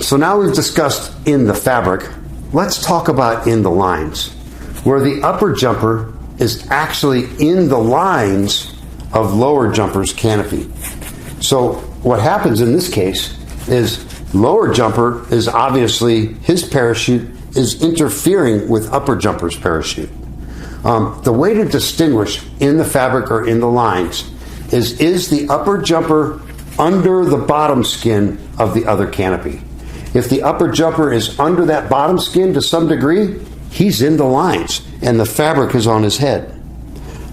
So now we've discussed in the fabric. Let's talk about in the lines, where the upper jumper is actually in the lines of lower jumper's canopy. So what happens in this case is lower jumper is obviously, his parachute is interfering with upper jumper's parachute. The way to distinguish in the fabric or in the lines is the upper jumper under the bottom skin of the other canopy. If the upper jumper is under that bottom skin to some degree, he's in the lines and the fabric is on his head.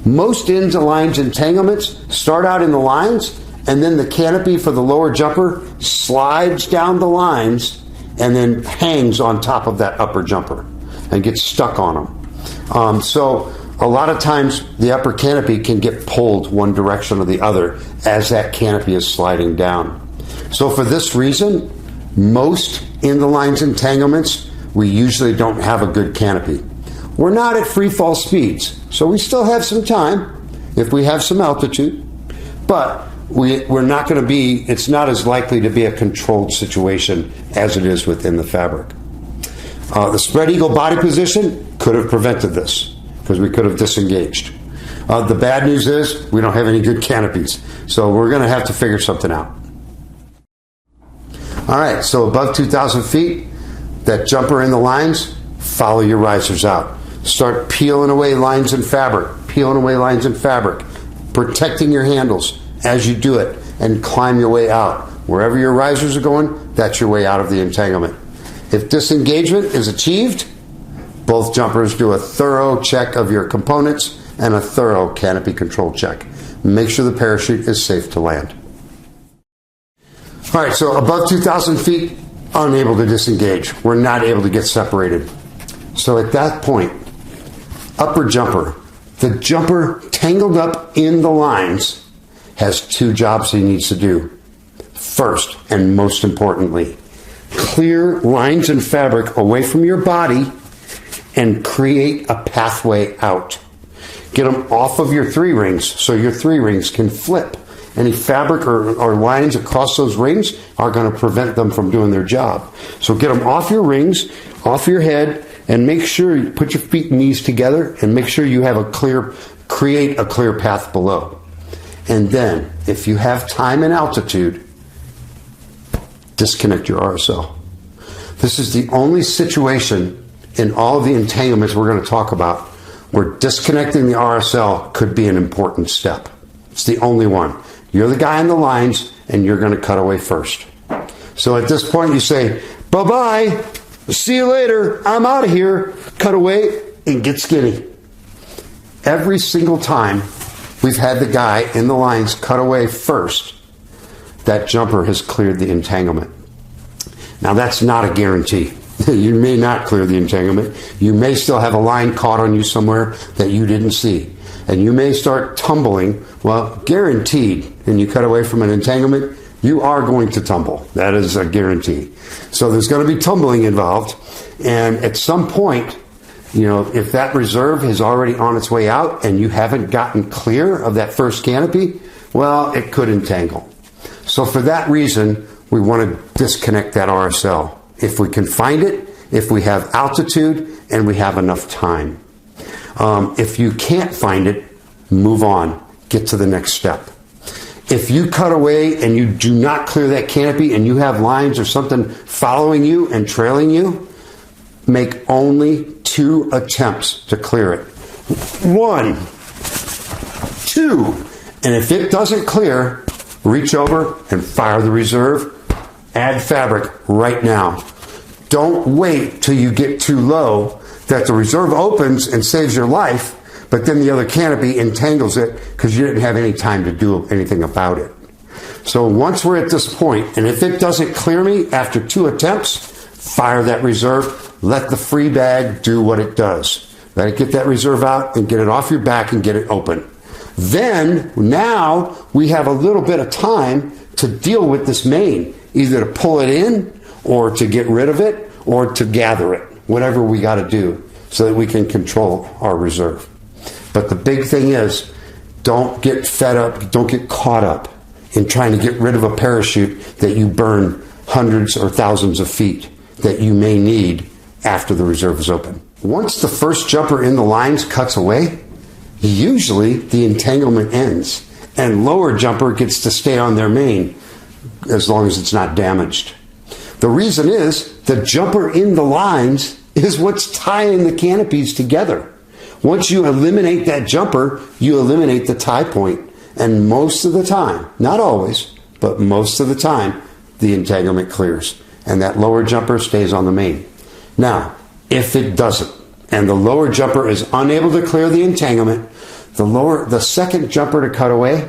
Most ends of lines entanglements start out in the lines, and then the canopy for the lower jumper slides down the lines and then hangs on top of that upper jumper and gets stuck on them. So a lot of times the upper canopy can get pulled one direction or the other as that canopy is sliding down. So for this reason, most in the lines entanglements, we usually don't have a good canopy. We're not at free fall speeds, so we still have some time if we have some altitude, but we're not going to be, it's not as likely to be a controlled situation as it is within the fabric. The spread eagle body position could have prevented this because we could have disengaged. The bad news is we don't have any good canopies, so we're going to have to figure something out. All right, so above 2,000 feet, that jumper in the lines, follow your risers out. Start peeling away lines and fabric, protecting your handles as you do it, and climb your way out. Wherever your risers are going, that's your way out of the entanglement. If disengagement is achieved, both jumpers do a thorough check of your components and a thorough canopy control check. Make sure the parachute is safe to land. All right, so above 2,000 feet, unable to disengage. We're not able to get separated. So at that point, upper jumper, the jumper tangled up in the lines, has two jobs he needs to do. First, and most importantly, clear lines and fabric away from your body and create a pathway out. Get them off of your three rings so your three rings can flip. Any fabric or lines across those rings are going to prevent them from doing their job. So get them off your rings, off your head, and make sure you put your feet and knees together and make sure you have create a clear path below. And then, if you have time and altitude, disconnect your RSL. This is the only situation in all of the entanglements we're going to talk about where disconnecting the RSL could be an important step. It's the only one. You're the guy in the lines, and you're going to cut away first. So at this point, you say, bye-bye, see you later, I'm out of here, cut away, and get skinny. Every single time we've had the guy in the lines cut away first, that jumper has cleared the entanglement. Now, that's not a guarantee. You may not clear the entanglement. You may still have a line caught on you somewhere that you didn't see. And you may start tumbling. Well, guaranteed, when you cut away from an entanglement, you are going to tumble. That is a guarantee. So there's going to be tumbling involved. And at some point, if that reserve is already on its way out and you haven't gotten clear of that first canopy, well, it could entangle. So for that reason, we want to disconnect that RSL. If we can find it, if we have altitude, and we have enough time. If you can't find it, move on. Get to the next step. If you cut away and you do not clear that canopy and you have lines or something following you and trailing you, make only 2 attempts to clear it. 1, 2, and if it doesn't clear, reach over and fire the reserve. Add fabric right now. Don't wait till you get too low that the reserve opens and saves your life, but then the other canopy entangles it because you didn't have any time to do anything about it. So once we're at this point, and if it doesn't clear me after 2 attempts, fire that reserve. Let the free bag do what it does. Let it get that reserve out and get it off your back and get it open. Then, now, we have a little bit of time to deal with this main, either to pull it in or to get rid of it or to gather it, whatever we got to do so that we can control our reserve. But the big thing is, don't get fed up, don't get caught up in trying to get rid of a parachute that you burn hundreds or thousands of feet that you may need after the reserve is open. Once the first jumper in the lines cuts away, usually the entanglement ends and lower jumper gets to stay on their main as long as it's not damaged. The reason is the jumper in the lines is what's tying the canopies together. Once you eliminate that jumper, you eliminate the tie point. And most of the time, not always, but most of the time, the entanglement clears. And that lower jumper stays on the main. Now, if it doesn't, and the lower jumper is unable to clear the entanglement, the second jumper to cut away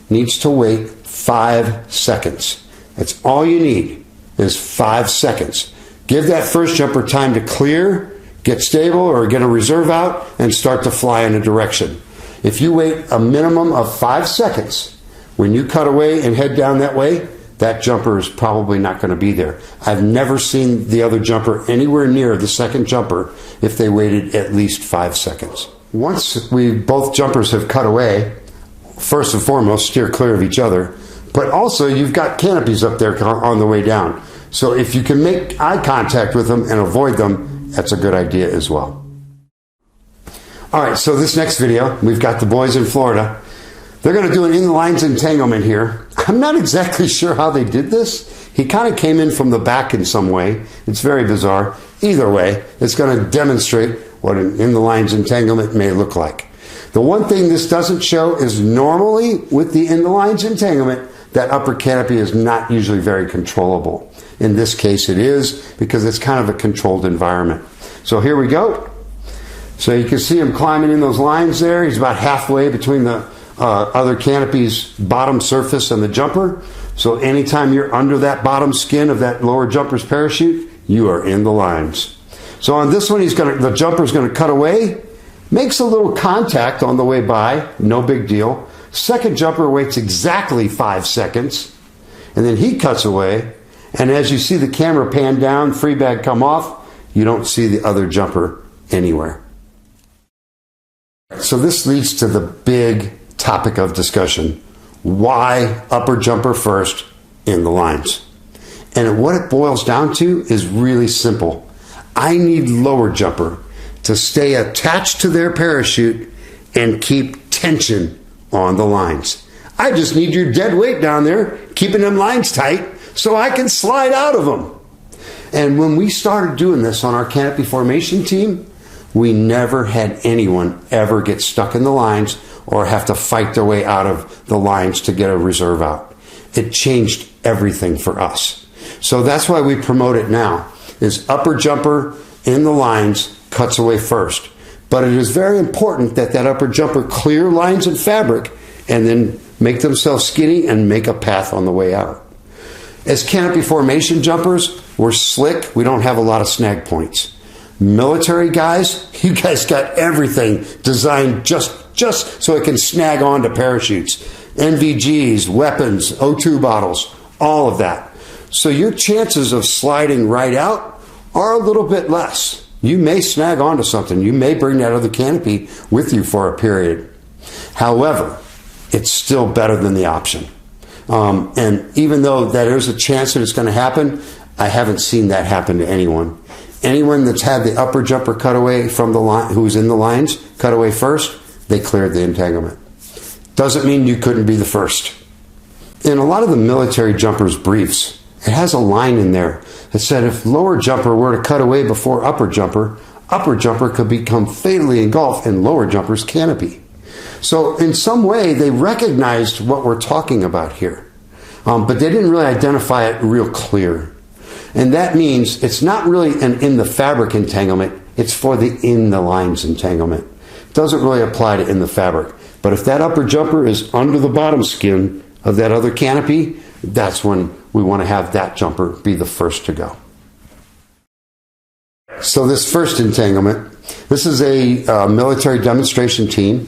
needs to wait 5 seconds. That's all you need is 5 seconds. Give that first jumper time to clear, get stable, or get a reserve out, and start to fly in a direction. If you wait a minimum of 5 seconds, when you cut away and head down that way, that jumper is probably not going to be there. I've never seen the other jumper anywhere near the second jumper if they waited at least 5 seconds. Once both jumpers have cut away, first and foremost, steer clear of each other. But also, you've got canopies up there on the way down. So if you can make eye contact with them and avoid them, that's a good idea as well. All right, so this next video, we've got the boys in Florida. They're going to do an in-the-lines entanglement here. I'm not exactly sure how they did this. He kind of came in from the back in some way. It's very bizarre. Either way, it's going to demonstrate what an in-the-lines entanglement may look like. The one thing this doesn't show is normally with the in-the-lines entanglement, that upper canopy is not usually very controllable. In this case it is, because it's kind of a controlled environment. So here we go. So you can see him climbing in those lines there. He's about halfway between the other canopy's bottom surface and the jumper. So anytime you're under that bottom skin of that lower jumper's parachute, you are in the lines. So on this one, the jumper's going to cut away, makes a little contact on the way by, no big deal. Second jumper waits exactly 5 seconds, and then he cuts away. And as you see the camera pan down, free bag come off, you don't see the other jumper anywhere. So this leads to the big topic of discussion. Why upper jumper first in the lines? And what it boils down to is really simple. I need lower jumper to stay attached to their parachute and keep tension on the lines. I just need your dead weight down there, keeping them lines tight so I can slide out of them. And when we started doing this on our canopy formation team, we never had anyone ever get stuck in the lines or have to fight their way out of the lines to get a reserve out. It changed everything for us. So that's why we promote it now, is upper jumper in the lines cuts away first. But it is very important that that upper jumper clear lines and fabric and then make themselves skinny and make a path on the way out. As canopy formation jumpers, we're slick. We don't have a lot of snag points. Military guys, you guys got everything designed just so it can snag onto parachutes. NVGs, weapons, O2 bottles, all of that. So your chances of sliding right out are a little bit less. You may snag onto something. You may bring that other canopy with you for a period. However, it's still better than the option. And even though there's a chance that it's going to happen, I haven't seen that happen to anyone. Anyone that's had the upper jumper cut away from the line, who's in the lines, cut away first, they cleared the entanglement. Doesn't mean you couldn't be the first. In a lot of the military jumpers' briefs, it has a line in there that said if lower jumper were to cut away before upper jumper could become fatally engulfed in lower jumper's canopy. So in some way, they recognized what we're talking about here, but they didn't really identify it real clear. And that means it's not really an in the fabric entanglement, it's for the in the lines entanglement. It doesn't really apply to in the fabric. But if that upper jumper is under the bottom skin of that other canopy, that's when we want to have that jumper be the first to go. So this first entanglement, this is a military demonstration team.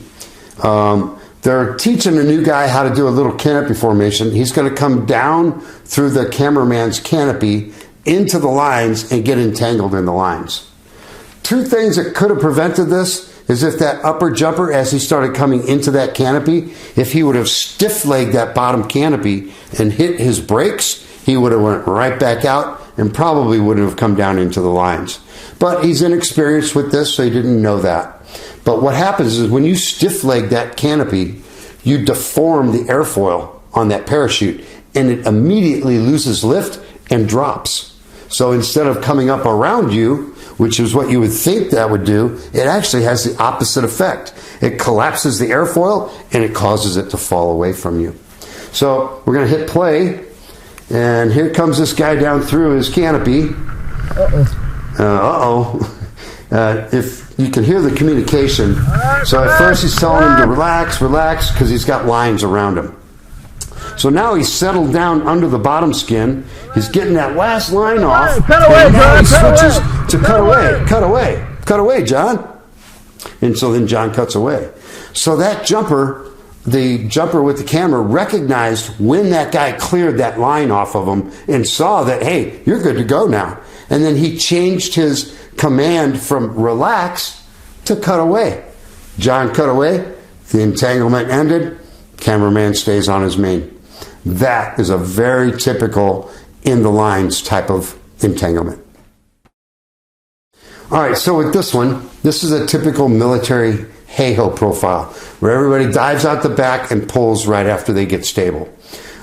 They're teaching a new guy how to do a little canopy formation. He's going to come down through the cameraman's canopy into the lines and get entangled in the lines. Two things that could have prevented this is if that upper jumper, as he started coming into that canopy, if he would have stiff-legged that bottom canopy and hit his brakes he would have went right back out and probably wouldn't have come down into the lines. But he's inexperienced with this, so he didn't know that. But what happens is when you stiff leg that canopy, you deform the airfoil on that parachute, and it immediately loses lift and drops. So instead of coming up around you, which is what you would think that would do, it actually has the opposite effect. It collapses the airfoil and it causes it to fall away from you. So we're going to hit play, and here comes this guy down through his canopy. If you can hear the communication. So at first he's telling him to relax, relax, because he's got lines around him. So now he's settled down under the bottom skin. He's getting that last line off. Cut away, John. He switches to cut away, cut away, cut away, John. And so then John cuts away. So that jumper, the jumper with the camera, recognized when that guy cleared that line off of him and saw that, hey, you're good to go now. And then he changed his command from relax to cut away. John cut away. The entanglement ended. Cameraman stays on his main. That is a very typical in the lines type of entanglement. All right, so with this one, this is a typical military hey-ho profile where everybody dives out the back and pulls right after they get stable.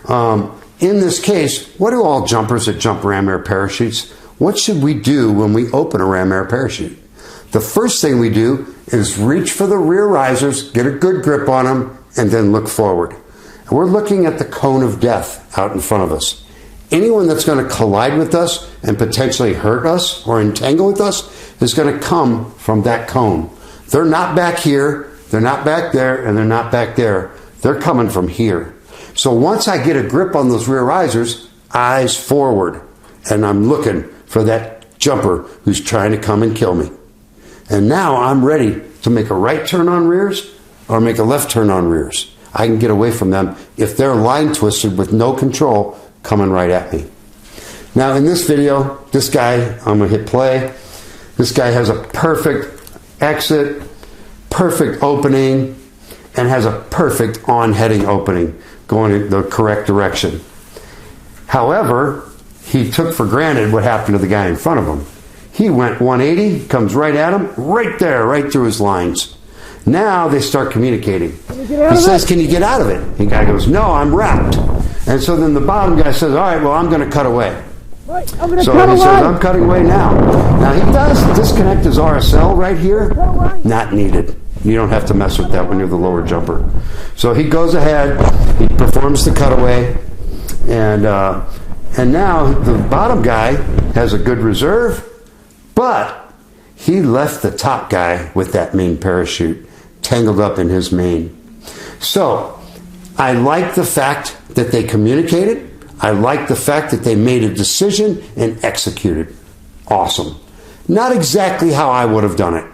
In this case, what do all jumpers that jump ram air parachutes, what should we do when we open a ram air parachute? The first thing we do is reach for the rear risers, get a good grip on them, and then look forward. And we're looking at the cone of death out in front of us. Anyone that's going to collide with us and potentially hurt us or entangle with us is going to come from that cone. They're not back here, they're not back there, and they're not back there. They're coming from here. So once I get a grip on those rear risers, eyes forward, and I'm looking for that jumper who's trying to come and kill me. And now I'm ready to make a right turn on rears or make a left turn on rears. I can get away from them if they're line twisted with no control coming right at me. Now in this video, this guy, I'm going to hit play. This guy has a perfect exit, perfect opening, and has a perfect on-heading opening going in the correct direction. However, he took for granted what happened to the guy in front of him. He went 180, comes right at him, right there, right through his lines. Now they start communicating. He says, can you get out of it? And the guy goes, no, I'm wrapped. And so then the bottom guy says, all right, well, I'm going to cut away. So he says, I'm cutting away now. Now he does disconnect his RSL right here. Not needed. You don't have to mess with that when you're the lower jumper. So he goes ahead, he performs the cutaway, and now the bottom guy has a good reserve, but he left the top guy with that main parachute tangled up in his main. So I like the fact that they communicated. I like the fact that they made a decision and executed. Awesome. Not exactly how I would have done it.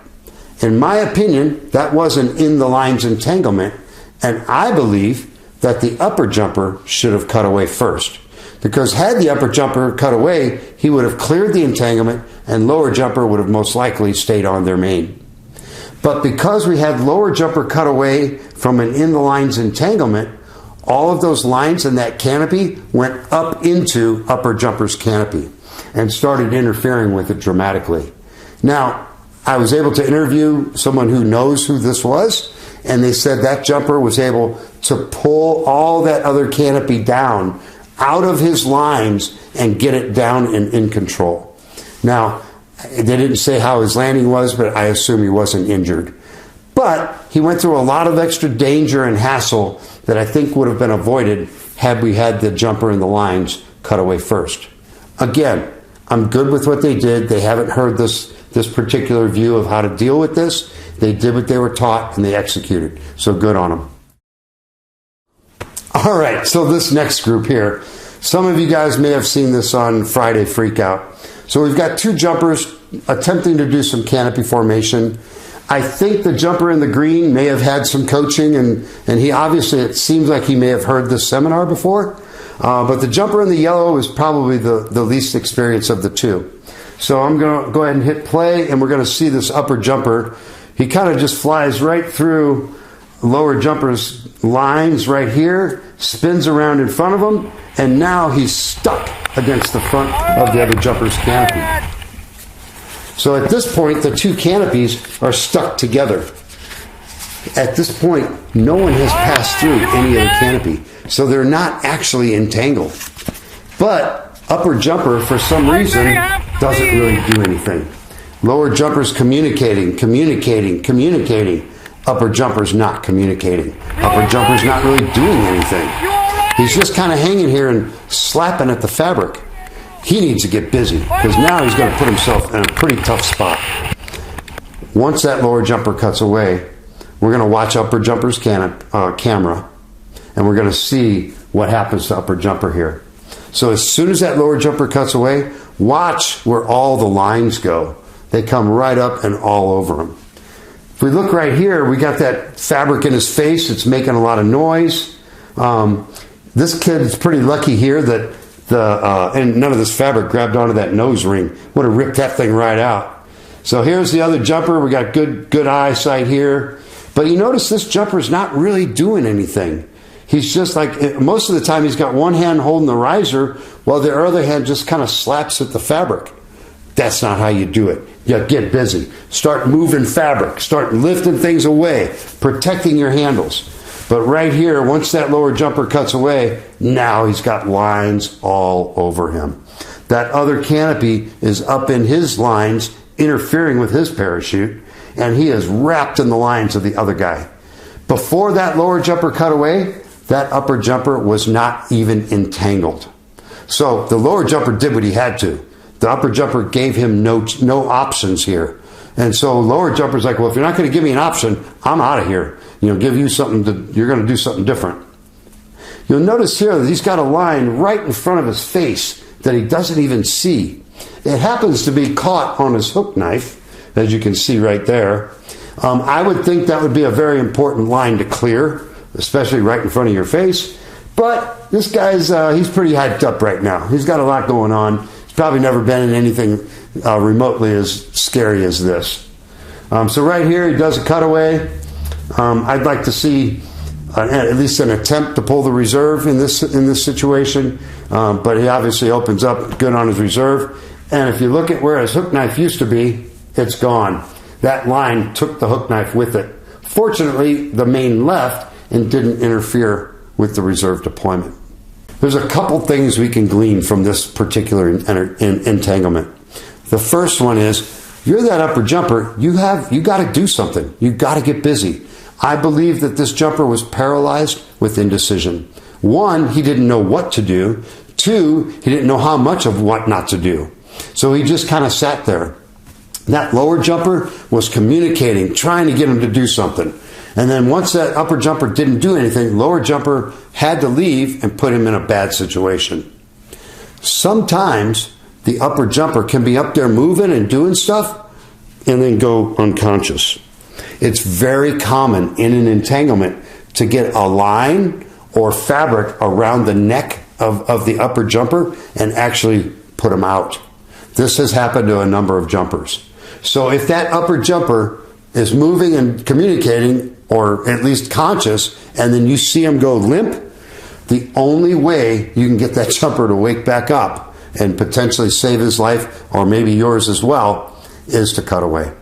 In my opinion, that wasn't in the lines entanglement, and I believe that the upper jumper should have cut away first. Because had the upper jumper cut away, he would have cleared the entanglement, and lower jumper would have most likely stayed on their main. But because we had lower jumper cut away from an in the lines entanglement, all of those lines in that canopy went up into upper jumper's canopy and started interfering with it dramatically. Now, I was able to interview someone who knows who this was, and they said that jumper was able to pull all that other canopy down out of his lines and get it down and in control. Now, they didn't say how his landing was, but I assume he wasn't injured. But he went through a lot of extra danger and hassle that I think would have been avoided had we had the jumper and the lines cut away first. Again, I'm good with what they did. They haven't heard this particular view of how to deal with this. They did what they were taught and they executed. So good on them. All right, so this next group here, some of you guys may have seen this on Friday Freakout. So we've got two jumpers attempting to do some canopy formation. I think the jumper in the green may have had some coaching, and he obviously, it seems like he may have heard this seminar before. But the jumper in the yellow is probably the least experienced of the two. So I'm going to go ahead and hit play, and we're going to see this upper jumper. He kind of just flies right through lower jumper's lines right here, spins around in front of him, and now he's stuck against the front of the other jumper's canopy. So at this point, the two canopies are stuck together. At this point, no one has passed through any other canopy, so they're not actually entangled. But upper jumper, for some reason, doesn't really do anything. Lower jumper's communicating. Upper jumper's not communicating. Upper jumper's not really doing anything. He's just kind of hanging here and slapping at the fabric. He needs to get busy, because now he's going to put himself in a pretty tough spot. Once that lower jumper cuts away, we're going to watch upper jumper's camera, and we're going to see what happens to upper jumper here. So as soon as that lower jumper cuts away, watch where all the lines go. They come right up and all over him. If we look right here, we got that fabric in his face. It's making a lot of noise. This kid is pretty lucky here that and none of this fabric grabbed onto that nose ring. Would have ripped that thing right out. So here's the other jumper. We got good eyesight here. But you notice this jumper is not really doing anything. He's just like, most of the time he's got one hand holding the riser while the other hand just kind of slaps at the fabric. That's not how you do it. You get busy. Start moving fabric. Start lifting things away. Protecting your handles. But right here, once that lower jumper cuts away, now he's got lines all over him. That other canopy is up in his lines, interfering with his parachute, and he is wrapped in the lines of the other guy. Before that lower jumper cut away, that upper jumper was not even entangled. So the lower jumper did what he had to. The upper jumper gave him no options here. And so lower jumper's like, well, if you're not going to give me an option, I'm out of here. Give you something you're going to do something different. You'll notice here that he's got a line right in front of his face that he doesn't even see. It happens to be caught on his hook knife, as you can see right there. I would think that would be a very important line to clear, especially right in front of your face. But this guy's, he's pretty hyped up right now. He's got a lot going on. He's probably never been in anything remotely as scary as this. So right here, he does a cutaway. I'd like to see at least an attempt to pull the reserve in this situation, but he obviously opens up good on his reserve. And if you look at where his hook knife used to be, it's gone. That line took the hook knife with it. Fortunately, the main left and didn't interfere with the reserve deployment. There's a couple things we can glean from this particular entanglement. The first one is, you're that upper jumper, you got to do something. You got to get busy. I believe that this jumper was paralyzed with indecision. One, he didn't know what to do. Two, he didn't know how much of what not to do. So he just kind of sat there. That lower jumper was communicating, trying to get him to do something. And then once that upper jumper didn't do anything, lower jumper had to leave and put him in a bad situation. Sometimes the upper jumper can be up there moving and doing stuff and then go unconscious. It's very common in an entanglement to get a line or fabric around the neck of the upper jumper and actually put them out. This has happened to a number of jumpers. So if that upper jumper is moving and communicating, or at least conscious, and then you see him go limp, the only way you can get that jumper to wake back up and potentially save his life, or maybe yours as well, is to cut away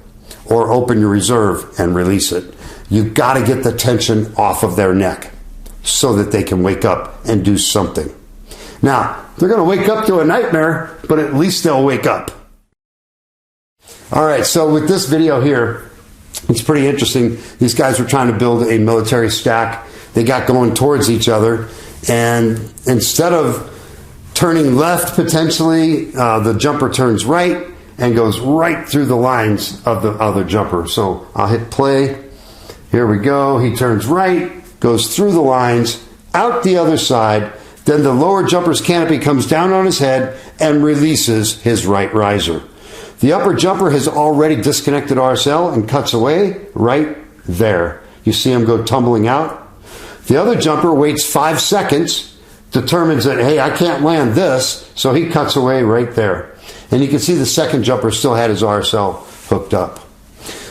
or open your reserve and release it. You've got to get the tension off of their neck so that they can wake up and do something. Now, they're going to wake up to a nightmare, but at least they'll wake up. All right, so with this video here, it's pretty interesting. These guys were trying to build a military stack. They got going towards each other, and instead of turning left potentially, the jumper turns right and goes right through the lines of the other jumper. So I'll hit play. Here we go. He turns right, goes through the lines, out the other side. Then the lower jumper's canopy comes down on his head and releases his right riser. The upper jumper has already disconnected RSL and cuts away right there. You see him go tumbling out. The other jumper waits 5 seconds, determines that, hey, I can't land this, so he cuts away right there. And you can see the second jumper still had his RSL hooked up.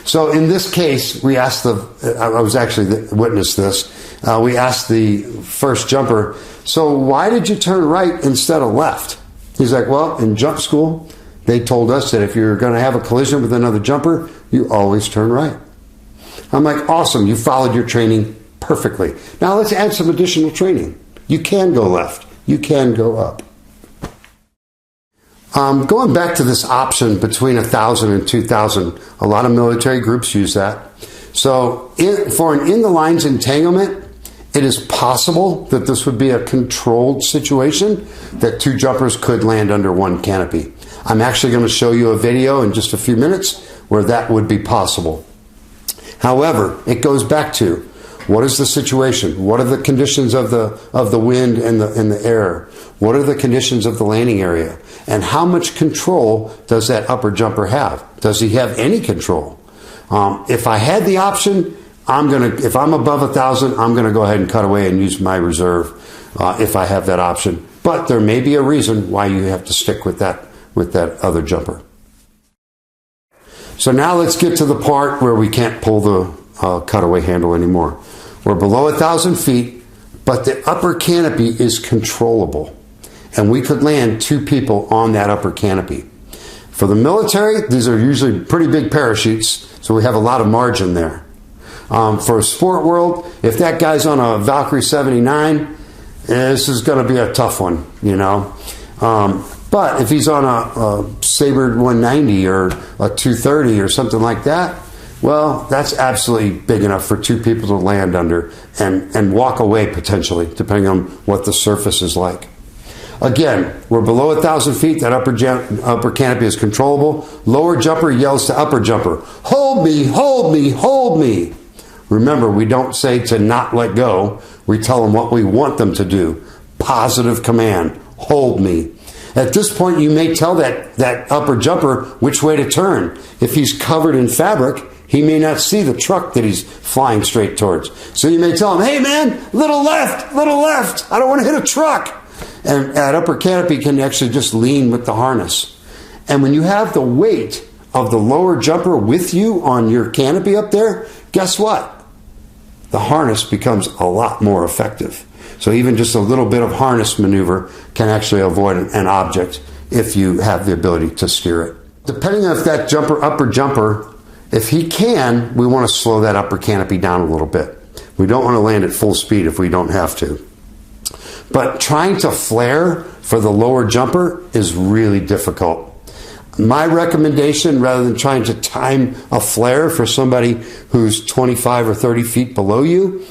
So in this case, we asked I was actually the witness this. We asked the first jumper, so why did you turn right instead of left? He's like, well, in jump school, they told us that if you're going to have a collision with another jumper, you always turn right. I'm like, awesome, you followed your training perfectly. Now let's add some additional training. You can go left. You can go up. Going back to this option between 1,000 and 2,000, a lot of military groups use that. So for an in-the-lines entanglement, it is possible that this would be a controlled situation, that two jumpers could land under one canopy. I'm actually going to show you a video in just a few minutes where that would be possible. However, it goes back to, what is the situation? What are the conditions of the wind and the air? What are the conditions of the landing area? And how much control does that upper jumper have? Does he have any control? If I had the option, if I'm above 1,000, I'm going to go ahead and cut away and use my reserve if I have that option. But there may be a reason why you have to stick with that other jumper. So now let's get to the part where we can't pull the cutaway handle anymore. We're below 1,000 feet, but the upper canopy is controllable. And we could land two people on that upper canopy. For the military, these are usually pretty big parachutes, so we have a lot of margin there. For a sport world, if that guy's on a Valkyrie 79, this is going to be a tough one, you know. But if he's on a Sabre 190 or a 230 or something like that, well, that's absolutely big enough for two people to land under and walk away potentially, depending on what the surface is like. Again, we're below 1,000 feet. That upper canopy is controllable. Lower jumper yells to upper jumper, hold me, hold me, hold me. Remember, we don't say to not let go. We tell them what we want them to do. Positive command, hold me. At this point, you may tell that upper jumper which way to turn. If he's covered in fabric, he may not see the truck that he's flying straight towards. So you may tell him, hey man, little left, I don't want to hit a truck. And that upper canopy can actually just lean with the harness. And when you have the weight of the lower jumper with you on your canopy up there, guess what? The harness becomes a lot more effective. So even just a little bit of harness maneuver can actually avoid an object if you have the ability to steer it. Depending on if that upper jumper, if he can, we want to slow that upper canopy down a little bit. We don't want to land at full speed if we don't have to. But trying to flare for the lower jumper is really difficult. My recommendation, rather than trying to time a flare for somebody who's 25 or 30 feet below you,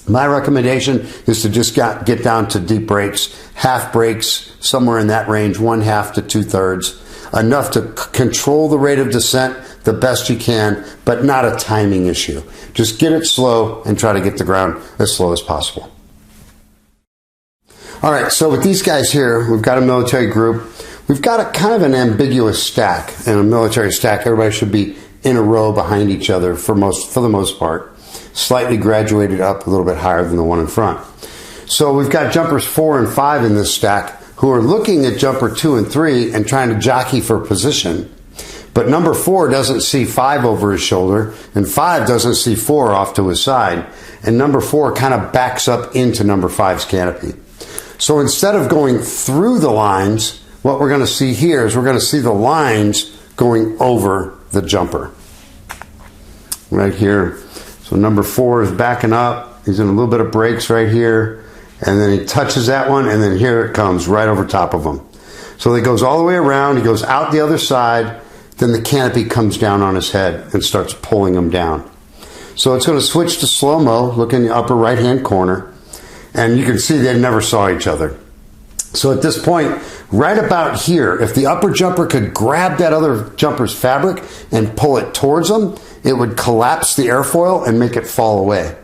my recommendation is to just get down to deep brakes, half brakes, somewhere in that range, 1/2 to 2/3, enough to control the rate of descent the best you can, but not a timing issue. Just get it slow and try to get the ground as slow as possible. All right, so with these guys here, we've got a military group. We've got a kind of an ambiguous stack. In a military stack, everybody should be in a row behind each other for the most part. Slightly graduated up a little bit higher than the one in front. So we've got jumpers 4 and 5 in this stack who are looking at jumper 2 and 3 and trying to jockey for position. But number 4 doesn't see 5 over his shoulder, and 5 doesn't see 4 off to his side. And number 4 kind of backs up into number 5's canopy. So instead of going through the lines, what we're going to see here is we're going to see the lines going over the jumper. Right here. So number 4 is backing up. He's in a little bit of brakes right here. And then he touches that one, and then here it comes right over top of him. So he goes all the way around. He goes out the other side. Then the canopy comes down on his head and starts pulling him down. So it's going to switch to slow-mo. Look in the upper right-hand corner. And you can see they never saw each other. So at this point, right about here, if the upper jumper could grab that other jumper's fabric and pull it towards him, it would collapse the airfoil and make it fall away.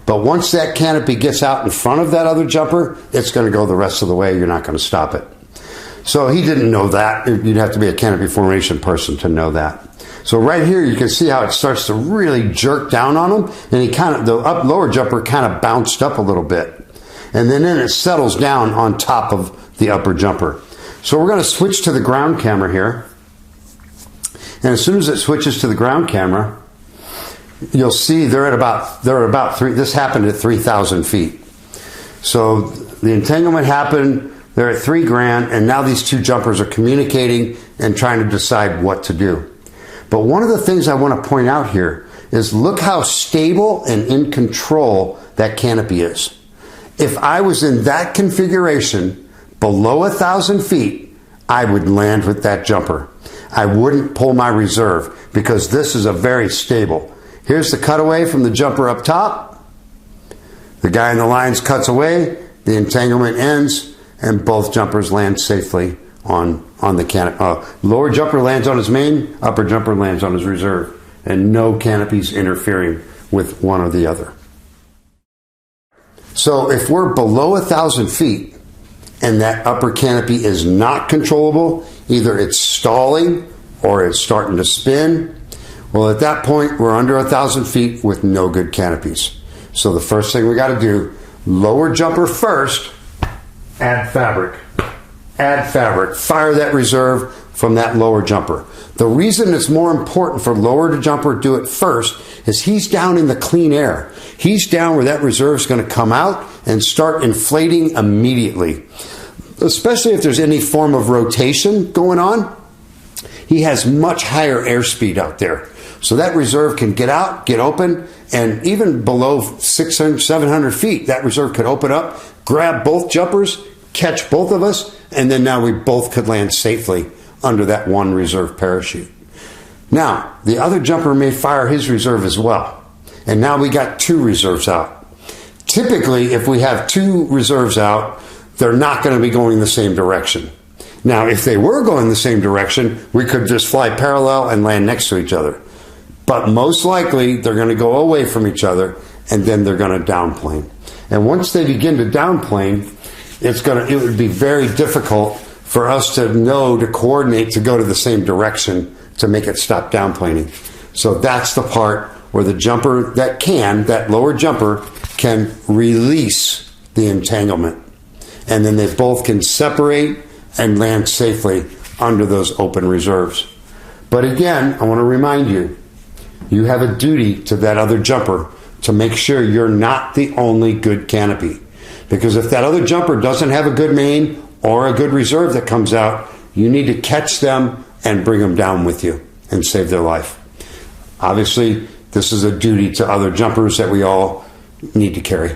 But once that canopy gets out in front of that other jumper, it's going to go the rest of the way. You're not going to stop it. So he didn't know that. You'd have to be a canopy formation person to know that. So right here, you can see how it starts to really jerk down on him. And the lower jumper kind of bounced up a little bit. And then it settles down on top of the upper jumper. So we're going to switch to the ground camera here. And as soon as it switches to the ground camera, you'll see they're at about three. This happened at 3,000 feet. So the entanglement happened. They're at $3,000, and now these two jumpers are communicating and trying to decide what to do. But one of the things I want to point out here is look how stable and in control that canopy is. If I was in that configuration below 1,000 feet, I would land with that jumper. I wouldn't pull my reserve because this is a very stable. Here's the cutaway from the jumper up top. The guy in the lines cuts away, the entanglement ends, and both jumpers land safely on the canopy. Lower jumper lands on his main, upper jumper lands on his reserve, and no canopies interfering with one or the other. So if we're below 1,000 feet and that upper canopy is not controllable, either it's stalling or it's starting to spin, well, at that point, we're under 1,000 feet with no good canopies. So the first thing we got to do, lower jumper first, add fabric. Add fabric. Fire that reserve from that lower jumper. The reason it's more important for lower jumper to do it first is he's down in the clean air. He's down where that reserve is going to come out and start inflating immediately. Especially if there's any form of rotation going on, he has much higher airspeed out there. So that reserve can get out, get open, and even below 600, 700 feet, that reserve could open up, grab both jumpers, catch both of us, and then now we both could land safely under that one reserve parachute. Now, the other jumper may fire his reserve as well. And now we got two reserves out. Typically, if we have two reserves out, they're not going to be going the same direction. Now, if they were going the same direction, we could just fly parallel and land next to each other. But most likely, they're going to go away from each other, and then they're going to downplane. And once they begin to downplane, it would be very difficult for us to know to coordinate to go to the same direction to make it stop downplaning. So that's the part where the jumper that lower jumper can release the entanglement. And then they both can separate and land safely under those open reserves. But again, I want to remind you, you have a duty to that other jumper to make sure you're not the only good canopy. Because if that other jumper doesn't have a good main or a good reserve that comes out, you need to catch them and bring them down with you and save their life. Obviously, this is a duty to other jumpers that we all need to carry.